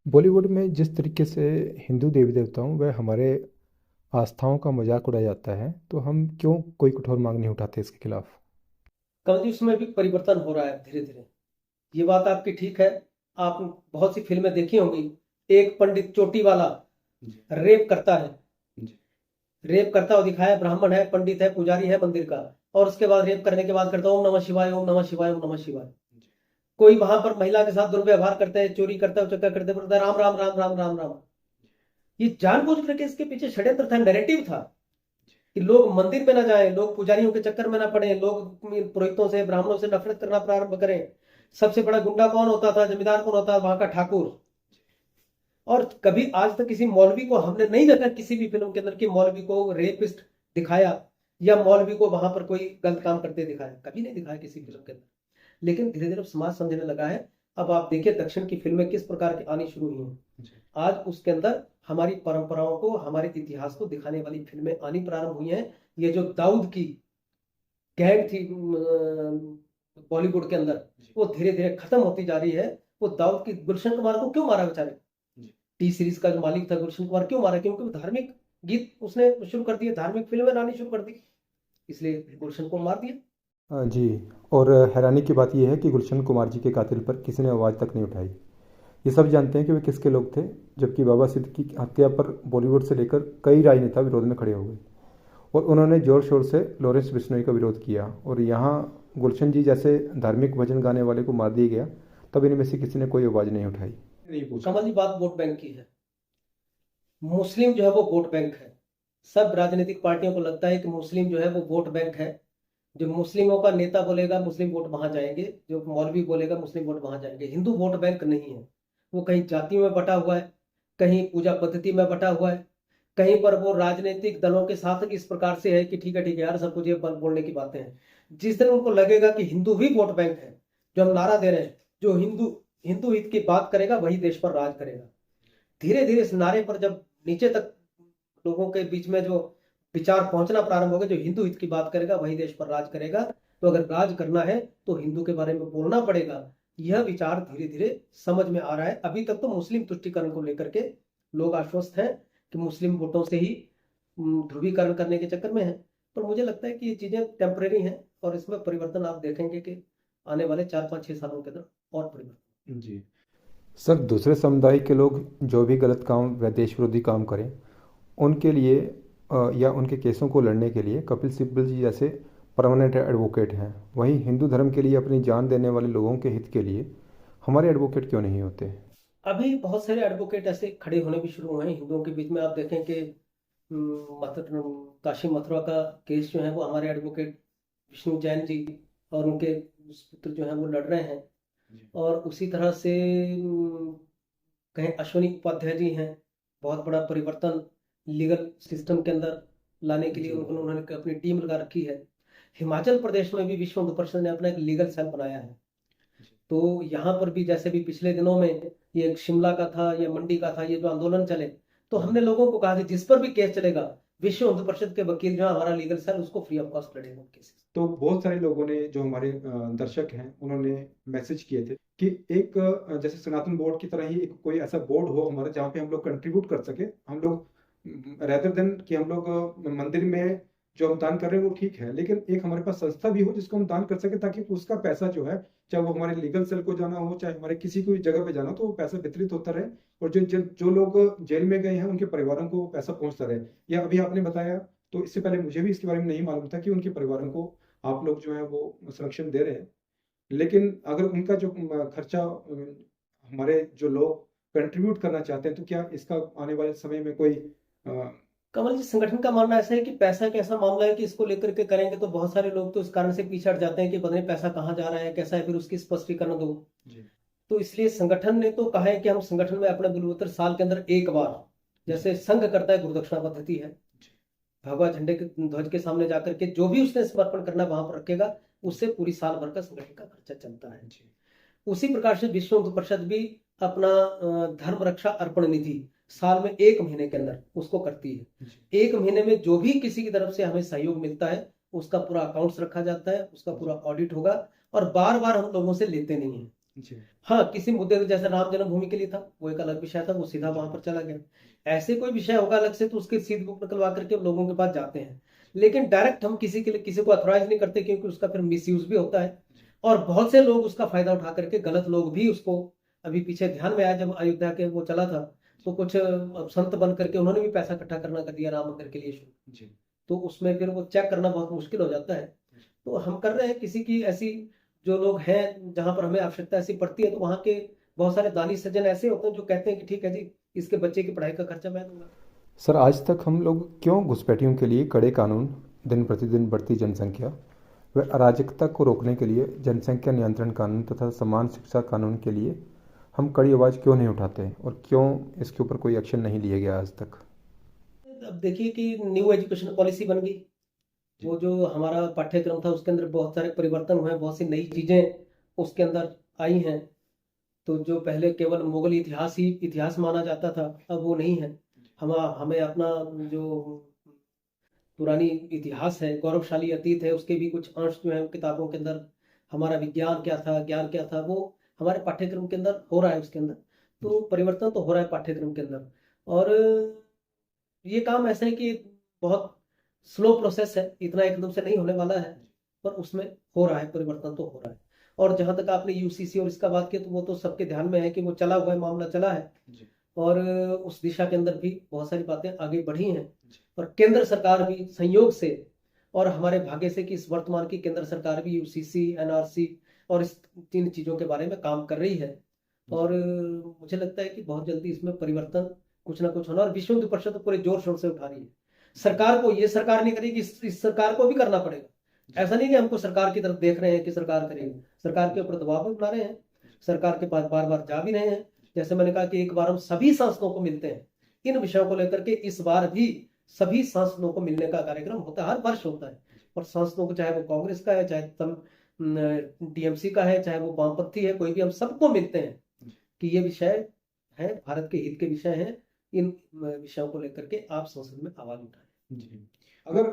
बॉलीवुड में जिस तरीके से हिंदू देवी देवताओं व हमारे आस्थाओं का मजाक उड़ाया जाता है, तो हम क्यों कोई कठोर मांग नहीं उठाते इसके खिलाफ? कमल जी, उसमें भी परिवर्तन हो रहा है धीरे धीरे। ये बात आपकी ठीक है। आप बहुत सी फिल्में देखी होंगी। एक पंडित चोटी वाला जी। रेप करता है। जी। रेप करता हुआ दिखाया, ब्राह्मण है, पंडित है, पुजारी है मंदिर का। और उसके बाद रेप करने के बाद करता ओम नमः शिवाय, ओम नमः शिवाय, ओम नमः शिवाय। जी। कोई वहां पर महिला के साथ दुर्व्यवहार करते हैं, चोरी करता है, चक्कर करते बोलता है राम राम राम राम राम राम। ये जानबूझ करके इसके पीछे षड्यंत्र था, नैरेटिव था कि लोग मंदिर में ना जाएं, लोग पुजारियों के चक्कर में ना पड़े, लोग पुरोहितों से, ब्राह्मणों से नफरत करना प्रारंभ करें। सबसे बड़ा गुंडा कौन होता था, जमींदार कौन होता था, वहां का ठाकुर। और कभी आज तक किसी मौलवी को हमने नहीं देखा किसी भी फिल्म के अंदर कि मौलवी को रेपिस्ट दिखाया या मौलवी को वहां पर कोई गलत काम करते दिखाया, कभी नहीं दिखाया किसी फिल्म के अंदर। लेकिन धीरे धीरे समाज समझने लगा है। अब आप देखिए दक्षिण की फिल्में किस प्रकार की आनी शुरू हुई हैं। जी। आज उसके अंदर हमारी परंपराओं को, हमारे इतिहास को दिखाने वाली फिल्में आनी प्रारंभ हुई हैं। ये जो दाऊद की गैंग थी बॉलीवुड के अंदर, जी। वो धीरे धीरे खत्म होती जा रही है। वो दाऊद की गुलशन कुमार को क्यों मारा बेचारे? जी। टी सीरीज का जो मालिक था गुलशन कुमार क्यों मारा? क्योंकि वो धार्मिक गीत उसने शुरू कर दिए, धार्मिक फिल्में लानी शुरू कर दी, इसलिए गुलशन को मार दिया। जी। और हैरानी की बात यह है कि गुलशन कुमार जी के कातिल पर किसी ने आवाज़ तक नहीं उठाई। ये सब जानते हैं कि वे किसके लोग थे, जबकि बाबा सिद्दीकी की हत्या पर बॉलीवुड से लेकर कई राजनेता विरोध में खड़े हो गए और उन्होंने जोर शोर से लॉरेंस बिश्नोई का विरोध किया। और यहाँ गुलशन जी जैसे धार्मिक भजन गाने वाले को मार दिया गया, तब इनमें से किसी ने कोई आवाज़ नहीं उठाई, नहीं पूछा। कमल जी, बात वोट बैंक की है। मुस्लिम जो है वो वोट बैंक है। सब राजनीतिक पार्टियों को लगता है कि मुस्लिम जो है वो वोट बैंक है। जो मुस्लिमों का नेता बोलेगा मुस्लिम वोट वहां जाएंगे, जो मौलवी बोलेगा मुस्लिम वोट वहां जाएंगे। हिंदू वोट बैंक नहीं है। वो कहीं जातियों में बटा हुआ है, कहीं पूजा पद्धति में बटा हुआ है, कहीं पर वो राजनीतिक दलों के साथ इस प्रकार से है कि ठीक है यार, सब कुछ ये बोलने की बातें हैं। जिस दिन उनको लगेगा कि हिंदू ही वोट बैंक है, जो हम नारा दे रहे हैं, जो हिंदू हिंदू हित की बात करेगा वही देश पर राज करेगा। धीरे धीरे इस नारे पर जब नीचे तक लोगों के बीच में जो विचार पहुंचना प्रारंभ हो गए, जो हिंदू हित की बात करेगा वही देश पर राज करेगा, तो अगर राज करना है तो हिंदू के बारे में बोलना पड़ेगा। यह विचार धीरे धीरे समझ में आ रहा है। अभी तक तो मुस्लिम तुष्टीकरण को लेकर के लोग आश्वस्त हैं कि मुस्लिम वोटों से ही ध्रुवीकरण करने के चक्कर में है। पर मुझे लगता है कि ये चीजें टेम्परेरी हैं और इसमें परिवर्तन आप देखेंगे कि आने वाले 4 5 6 सालों के अंदर और परिवर्तन। जी। सर, दूसरे समुदाय के लोग जो भी गलत काम व देश विरोधी काम करें, उनके लिए या उनके केसों को लड़ने के लिए कपिल सिब्बल जी जैसे परमानेंट एडवोकेट हैं। वहीं हिंदू धर्म के लिए अपनी जान देने वाले लोगों के हित के लिए हमारे एडवोकेट क्यों नहीं होते? अभी बहुत सारे एडवोकेट ऐसे खड़े होने भी शुरू हुए हैं हिंदुओं के बीच में। आप देखें कि काशी मथुरा का केस जो है वो हमारे एडवोकेट विष्णु जैन जी और उनके पुत्र जो है वो लड़ रहे हैं। जी। और उसी तरह से कहें अश्वनी उपाध्याय जी हैं। बहुत बड़ा परिवर्तन लीगल सिस्टम के अंदर लाने के लिए जी। उन्होंने अपनी टीम लगा रखी है। हिमाचल प्रदेश में भी विश्व हिंदू परिषद ने अपना एक लीगल सेल बनाया है। जी। तो यहाँ पर भी जैसे भी पिछले दिनों में ये शिमला का था, ये मंडी का था, ये जो आंदोलन चले, तो जी। हमने लोगों को कहा कि जिस पर भी केस चलेगा, विश्व हिंदू परिषद के वकील जो है, हमारा लीगल सेल उसको फ्री ऑफ कॉस्ट लड़ेगा केसेस। तो बहुत सारे लोगों ने, जो हमारे दर्शक हैं, उन्होंने मैसेज किए थे कि एक जैसे सनातन बोर्ड की तरह ही एक कोई ऐसा बोर्ड हो हमारा, जहाँ पे हम लोग कंट्रीब्यूट कर सके। हम लोग रेदर देन कि हम लोग मंदिर में जो हम दान कर रहे हैं वो ठीक है, लेकिन एक हमारे पास संस्था भी हो जिसको हम दान कर सके, ताकि उसका पैसा जो है, चाहे वो हमारे लीगल सेल को जाना हो, चाहे हमारे किसी कोई जगह पे जाना हो, तो वो पैसा वितरित होता रहे। और जो जो जो लोग जेल में गए हैं उनके परिवारों को पैसा पहुंचता रहे। या अभी आपने बताया, तो इससे पहले मुझे भी इसके बारे में नहीं मालूम था कि उनके परिवारों को आप लोग जो है वो संरक्षण दे रहे हैं। लेकिन अगर उनका जो खर्चा हमारे जो लोग कंट्रीब्यूट करना चाहते हैं, तो क्या इसका आने वाले समय में कोई कमल जी, संगठन का मानना ऐसा है कि पैसा एक ऐसा मामला है कि इसको लेकर के करेंगे तो बहुत सारे लोग तो इस कारण से पीछे हट जाते हैं कि पता नहीं पैसा कहाँ जा रहा है, कैसा है, फिर उसकी स्पष्टीकरण दो। जी। तो इसलिए संगठन ने तो कहा है कि हम संगठन में अपने बलवत्तर साल के अंदर एक बार, जी। जैसे संघ करता है, गुरुदक्षिणा पद्धति है, जी। भगवा झंडे के ध्वज के सामने जाकर के जो भी उसने समर्पण करना वहां पर रखेगा, उससे पूरी साल भर का संगठन का खर्चा चलता है। जी। उसी प्रकार से विश्व हिंदू परिषद भी अपना धर्म रक्षा अर्पण निधि साल में 1 महीने के अंदर उसको करती है। जी। 1 महीने में जो भी किसी की तरफ से हमें सहयोग मिलता है, उसका पूरा अकाउंट्स रखा जाता है, उसका पूरा ऑडिट होगा। और बार बार हम लोगों से लेते नहीं है। जी हाँ, किसी मुद्दे पे जैसे राम जन्मभूमि के लिए था, वो एक अलग विषय था, वो सीधा वहां पर चला गया। ऐसे कोई विषय होगा अलग से तो उसकी सीध बुक निकलवा करके लोगों के पास जाते हैं। लेकिन डायरेक्ट हम किसी के लिए किसी को अथॉराइज नहीं करते, क्योंकि उसका फिर मिसयूज भी होता है और बहुत से लोग उसका फायदा उठा करके, गलत लोग भी उसको, अभी पीछे ध्यान में आया जब अयोध्या के वो चला था, तो कुछ संत बन करके उन्होंने भी पैसा इकट्ठा करना कर दिया राम मंदिर के लिए शुरू। जी तो उसमें फिर वो चेक करना बहुत मुश्किल हो जाता है। तो हम कर रहे हैं किसी की ऐसी, जो लोग हैं जहां पर हमें आवश्यकता ऐसी पड़ती है, तो वहां के बहुत सारे दानी सज्जन ऐसे होते हैं जो कहते हैं कि ठीक है जी, इसके बच्चे की पढ़ाई का खर्चा मैं दूंगा। सर, आज तक हम लोग क्यों घुसपैठियों के लिए कड़े कानून, दिन प्रतिदिन बढ़ती जनसंख्या व अराजकता को रोकने के लिए जनसंख्या नियंत्रण कानून तथा समान शिक्षा कानून के लिए हम कड़ी आवाज़ क्यों नहीं उठाते और क्यों इसके ऊपर कोई एक्शन नहीं लिया गया आज तक? अब देखिए कि न्यू एजुकेशन पॉलिसी बन गई, वो जो हमारा पाठ्यक्रम था उसके अंदर बहुत सारे परिवर्तन हुए, बहुत सी नई चीजें उसके अंदर आई हैं। तो जो पहले केवल मुगल इतिहास ही इतिहास माना जाता था, अब वो नहीं है। हमें अपना जो पुरानी इतिहास है, गौरवशाली अतीत है, उसके भी कुछ अंश जो है किताबों के अंदर, हमारा विज्ञान क्या था, ज्ञान क्या था, वो हमारे पाठ्यक्रम के अंदर हो रहा है। उसके अंदर तो परिवर्तन तो हो रहा है पाठ्यक्रम के अंदर। और ये काम ऐसा है कि बहुत स्लो प्रोसेस है, इतना एकदम से नहीं होने वाला है, पर उसमें हो रहा है, परिवर्तन तो हो रहा है। और जहां तक आपने यूसीसी और इसका बात की, तो वो तो सबके ध्यान में है कि वो चला हुआ है, मामला चला है। जी और उस दिशा के अंदर भी बहुत सारी बातें आगे बढ़ी हैं। जी और केंद्र सरकार भी संयोग से, और हमारे भाग्य से कि इस वर्तमान की केंद्र सरकार भी यूसीसी, एनआरसी और इस तीन चीजों के बारे में काम कर रही है। और मुझे लगता है कि बहुत जल्दी इसमें परिवर्तन कुछ ना कुछ होना, और विश्व हिंदू परिषद तो पूरे जोर शोर से उठा रही है। सरकार को, ये सरकार नहीं करेगी, इस सरकार को भी करना पड़ेगा। ऐसा नहीं कि हमको सरकार की तरफ देख रहे हैं कि सरकार करेगी, सरकार के ऊपर दबाव भी बना रहे हैं, सरकार के पास बार बार जा भी रहे हैं। जैसे मैंने कहा कि एक बार हम सभी सांसदों को मिलते हैं इन विषयों को लेकर के, इस बार भी सभी सांसदों को मिलने का कार्यक्रम होता है, हर वर्ष होता है। और सांसदों को, चाहे वो कांग्रेस का है, चाहे डीएमसी का है, चाहे वो वामपंथी है, कोई भी, हम सबको मिलते हैं कि ये विषय है, भारत के हित के विषय हैं, इन विषयों को लेकर के आप संसद में आवाज उठाएं। जी अगर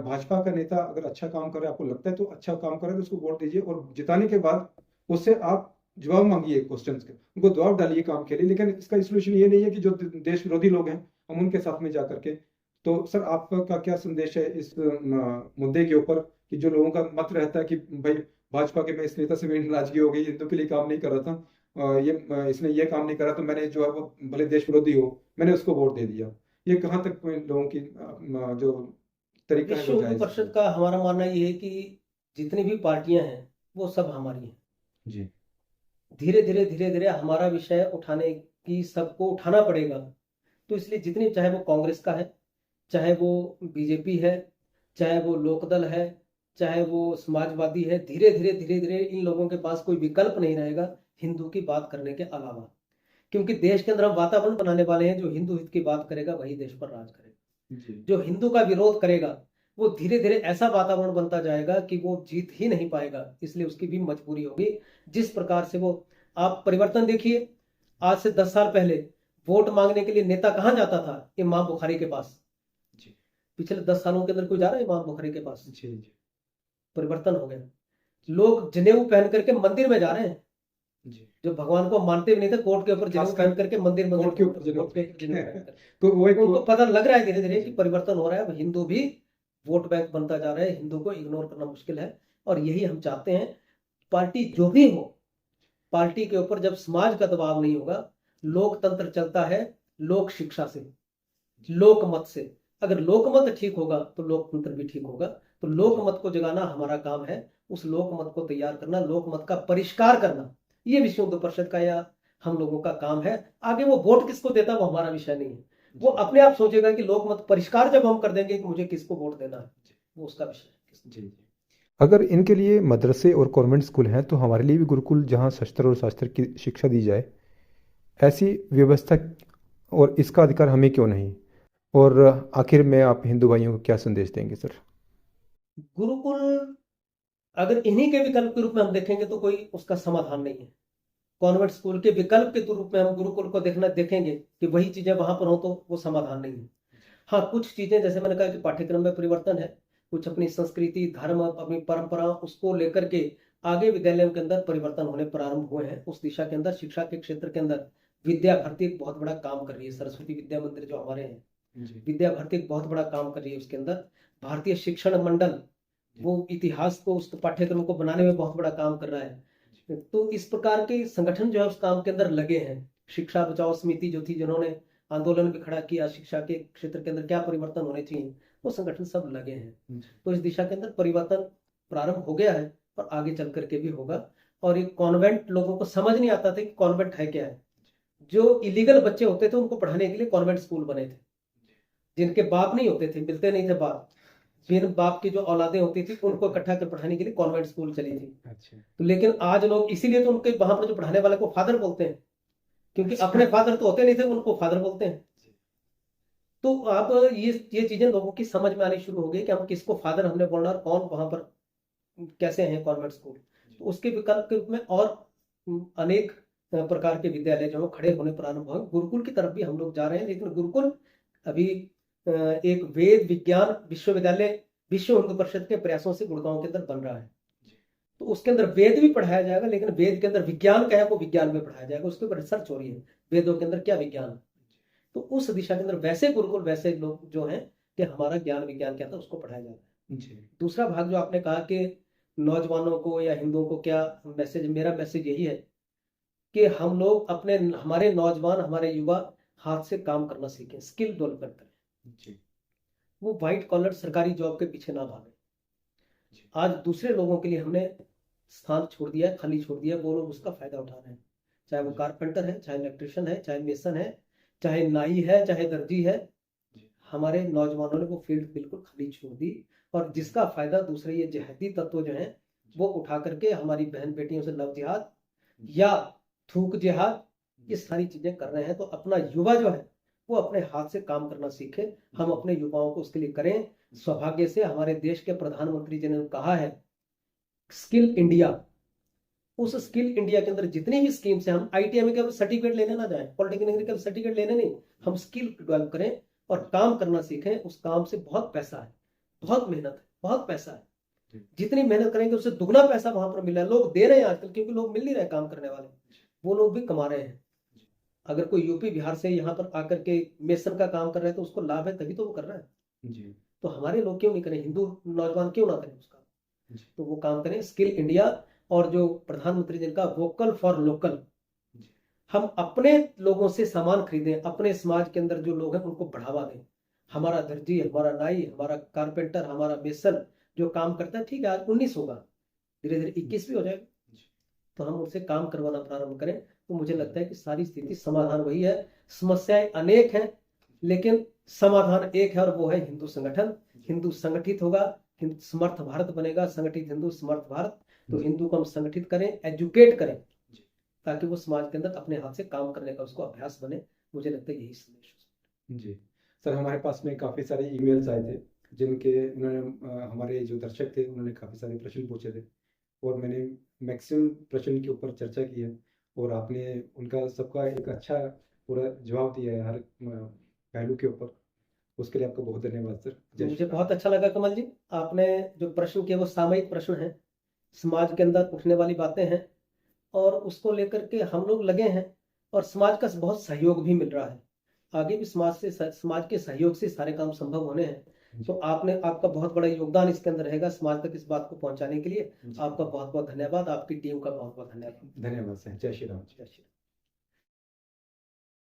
भाजपा का नेता अगर अच्छा काम कर रहा है, आपको लगता है तो अच्छा काम कर रहा है, तो उसको वोट दीजिए और जिताने के बाद उससे आप जवाब मांगिए, क्वेश्चंस के उनको जवाब डालिए काम के लिए। लेकिन इसका सोल्यूशन ये नहीं है कि जो देश विरोधी लोग हैं हम उनके साथ में जा करके। तो सर, आपका क्या संदेश है इस मुद्दे के ऊपर, कि जो लोगों का मत रहता है कि भाई भाजपा के, मैं इस नेता से मेरी नाराजगी हो गई, हिंदू के लिए काम नहीं कर रहा था, इसने ये काम नहीं करा, तो मैंने जो है वो भले देश विरोधी हो, मैंने उसको वोट दे दिया। ये कहाँ तक लोगों की जो तरीका है विश्व वो हिंदू जायज है? परिषद का हमारा मानना ये है कि जितनी भी पार्टियां हैं वो सब हमारी हैं। जी धीरे धीरे धीरे धीरे हमारा विषय उठाने की सबको उठाना पड़ेगा। तो इसलिए जितनी, चाहे वो कांग्रेस का है, चाहे वो बीजेपी है, चाहे वो लोकदल है, चाहे वो समाजवादी है, धीरे धीरे धीरे धीरे इन लोगों के पास कोई विकल्प नहीं रहेगा हिंदू की बात करने के अलावा। क्योंकि देश के अंदर हम वातावरण बनाने वाले हैं, जो हिंदू हित की बात करेगा वही देश पर राज करेगा। जी जो हिंदू का विरोध करेगा वो धीरे धीरे ऐसा वातावरण बनता जाएगा कि वो जीत ही नहीं पाएगा। इसलिए उसकी भी मजबूरी होगी। जिस प्रकार से वो, आप परिवर्तन देखिए, आज से 10 साल पहले वोट मांगने के लिए नेता कहां जाता था? इमाम बुखारी के पास। जी पिछले 10 सालों के अंदर कोई जा रहा है इमाम बुखारी के पास? जी जी परिवर्तन हो गया। लोग जनेऊ पहन करके मंदिर में जा रहे हैं, जी जो भगवान को मानते भी नहीं थे, कोर्ट के ऊपर जनेऊ खासकर पहन करके मंदिर में कोर्ट के ऊपर जनेऊ कोर्ट के ऊपर जनेऊ पहन करके। तो वो एक उनको पता लग रहा है धीरे धीरे कि परिवर्तन हो रहा है। अब हिंदू भी वोट बैंक बनता जा रहा है, हिंदू को इग्नोर करना मुश्किल है। और यही हम चाहते हैं, पार्टी जो भी हो, पार्टी के ऊपर जब समाज का दबाव नहीं होगा, लोकतंत्र चलता है लोक शिक्षा से, लोकमत से। अगर लोकमत ठीक होगा तो लोकतंत्र भी ठीक होगा। तो लोकमत को जगाना हमारा काम है, उस लोकमत को तैयार करना, लोकमत का परिष्कार करना, ये विश्व हिंदू परिषद का या हम लोगों का काम है। आगे वो वोट किसको देता वो हमारा विषय नहीं है, वो अपने आप सोचेगा कि लोकमत परिष्कार जब हम कर देंगे कि मुझे किसको वोट देना है, वो उसका विषय है। जी जी अगर इनके लिए मदरसे और कॉन्वेंट स्कूल हैं तो हमारे लिए भी गुरुकुल, जहाँ शस्त्र और शास्त्र की शिक्षा दी जाए, ऐसी व्यवस्था और इसका अधिकार हमें क्यों नहीं? और आखिर में आप हिंदू भाइयों को क्या संदेश देंगे सर? गुरुकुल अगर इन्हीं के विकल्प के रूप में हम देखेंगे तो कोई उसका समाधान नहीं है। कॉन्वेंट स्कूल के विकल्प के रूप में हम गुरुकुल को देखेंगे कि वही चीजें वहां पर हो, तो वो समाधान नहीं है। हाँ, कुछ चीजें जैसे मैंने कहा कि पाठ्यक्रम में परिवर्तन है, कुछ अपनी संस्कृति, धर्म, अपनी परंपरा, उसको लेकर के आगे विद्यालयों के अंदर परिवर्तन होने प्रारंभ हुए हैं। उस दिशा के अंदर शिक्षा के क्षेत्र के अंदर विद्या भारती एक बहुत बड़ा काम कर रही है। सरस्वती विद्या मंदिर जो हमारे हैं, जी विद्या भारती एक बहुत बड़ा काम कर रही है। उसके अंदर भारतीय शिक्षण मंडल वो इतिहास को, उस पाठ्यक्रम को बनाने में बहुत बड़ा काम कर रहा है। तो इस प्रकार के संगठन जो है उस काम के अंदर लगे हैं। शिक्षा बचाओ समिति जो थी, जिन्होंने आंदोलन भी खड़ा किया, शिक्षा के क्षेत्र के अंदर क्या परिवर्तन होने चाहिए, वो संगठन सब लगे हैं। तो इस दिशा के अंदर परिवर्तन प्रारंभ हो गया है और आगे चल करके भी होगा। और एक कॉन्वेंट, लोगों को समझ नहीं आता था कि कॉन्वेंट है क्या है। जो इलीगल बच्चे होते थे उनको पढ़ाने के लिए कॉन्वेंट स्कूल बने थे। जिनके बाप नहीं होते थे, मिलते नहीं थे बाप, बिन बाप की जो औलादें होती थी उनको इकट्ठा कर पढ़ाने के लिए कॉन्वेंट स्कूल चली थी। अच्छा तो लेकिन आज लोग इसीलिए तो उनके वहां पर जो पढ़ाने वाले को फादर बोलते हैं, क्योंकि अपने फादर तो होते नहीं थे, उनको फादर बोलते हैं। तो अब ये चीजें लोगों की समझ में आनी शुरू हो गई कि हम किसको फादर हमने बोलना और कौन वहां पर कैसे हैं कॉन्वेंट स्कूल। तो उसके विकल्प के रूप में और अनेक प्रकार के विद्यालय जो खड़े होने प्रारंभ हुए। गुरुकुल की तरफ भी हम लोग जा रहे हैं, लेकिन गुरुकुल अभी एक वेद विज्ञान विश्वविद्यालय विश्व हिंदू परिषद के प्रयासों से गुड़गांव के अंदर बन रहा है। तो उसके अंदर वेद भी पढ़ाया जाएगा, लेकिन वेद के अंदर विज्ञान क्या है वो विज्ञान में पढ़ाया जाएगा। उसके ऊपर रिसर्च हो रही है, वेदों के अंदर क्या विज्ञान है। तो उस दिशा के अंदर वैसे गुरुकुल, वैसे लोग जो हैं कि हमारा ज्ञान विज्ञान क्या था उसको पढ़ाया जाता है। दूसरा भाग जो आपने कहा कि नौजवानों को या हिंदुओं को क्या मैसेज, मेरा मैसेज यही है कि हम लोग अपने, हमारे नौजवान, हमारे युवा हाथ से काम करना सीखें, स्किल डेवलपमेंट करें। वो व्हाइट कॉलर सरकारी जॉब के पीछे ना भागे। आज दूसरे लोगों के लिए हमने स्थान छोड़ दिया है, खाली छोड़ दिया है, वो लोग उसका फायदा उठा रहे हैं। चाहे वो कारपेंटर है, चाहे इलेक्ट्रिशियन है, चाहे मेसन है, चाहे नाई है, चाहे दर्जी है। हमारे नौजवानों ने वो फील्ड बिल्कुल खाली छोड़ दी और जिसका फायदा दूसरे ये जिहादी तत्व जो हैं वो उठा करके हमारी बहन बेटियों से लव जिहाद या थूक जिहाद, ये सारी चीजें कर रहे हैं। तो अपना युवा जो है वो अपने हाथ से काम करना सीखे। हम अपने युवाओं को उसके लिए करें। सौभाग्य से हमारे देश के प्रधानमंत्री जी ने कहा है स्किल इंडिया। उस स्किल इंडिया के अंदर जितनी भी स्कीम्स हैं, हम ITI में केवल सर्टिफिकेट लेने ना जाएं, पॉलिटेक्निक के सर्टिफिकेट लेने नहीं, हम स्किल डेवलप करें और काम करना सीखें। उस काम से बहुत पैसा है, बहुत मेहनत है, बहुत पैसा है। जितनी मेहनत करेंगे उससे दुगना पैसा वहां पर मिला है। लोग दे रहे हैं आजकल, क्योंकि लोग मिल नहीं रहे काम करने वाले, वो लोग भी कमा रहे हैं। अगर कोई यूपी बिहार से यहाँ पर आकर के मेसन का काम कर रहा है तो उसको लाभ है, तभी तो वो कर रहा है। तो हमारे लोग क्यों नहीं करें, हिंदू नौजवान क्यों ना करें उसका। तो वो काम करें, स्किल इंडिया। और जो प्रधानमंत्री जी का वोकल फॉर लोकल, हम अपने लोगों से सामान खरीदें, अपने समाज के अंदर जो लोग हैं उनको बढ़ावा दें। हमारा दर्जी, हमारा नाई, हमारा कारपेंटर, हमारा मेसन जो काम करता है, ठीक है आज 19 होगा, धीरे धीरे 21 भी हो जाएगा, तो हम उनसे काम करवाना प्रारंभ करें। तो मुझे लगता है कि सारी स्थिति समाधान वही है। समस्याएं अनेक हैं लेकिन समाधान एक है और वो है हिंदू संगठन। हिंदू संगठित होगा, समर्थ भारत बनेगा, संगठित हिंदू समर्थ भारत। तो हिंदू को हम संगठित करें, एजुकेट करें, ताकि वो समाज के अंदर अपने हाथ से काम करने का उसको अभ्यास बने। मुझे लगता है यही संदेश है। जी सर, हमारे पास में काफ़ी सारे ईमेल्स आए थे जिनके उन्होंने हमारे जो दर्शक थे उन्होंने काफ़ी सारे प्रश्न पूछे थे और मैंने मैक्सिमम प्रश्न के ऊपर चर्चा की है और आपने उनका सबका एक अच्छा पूरा जवाब दिया है हर पहलू के ऊपर। उसके लिए आपका बहुत धन्यवाद सर। मुझे बहुत अच्छा लगा कमल जी, आपने जो प्रश्न किए वो सामयिक प्रश्न हैं, समाज के अंदर उठने वाली बातें हैं और उसको लेकर के हम लोग लगे हैं और समाज का बहुत सहयोग भी मिल रहा है। आगे भी समाज के सहयोग से सारे काम संभव होने हैं। तो आपका बहुत बड़ा योगदान इसके अंदर रहेगा समाज तक इस बात को पहुंचाने के लिए। आपका बहुत बहुत धन्यवाद, आपकी टीम का बहुत बहुत धन्यवाद। धन्यवाद सर। जय श्री राम। जय श्री राम।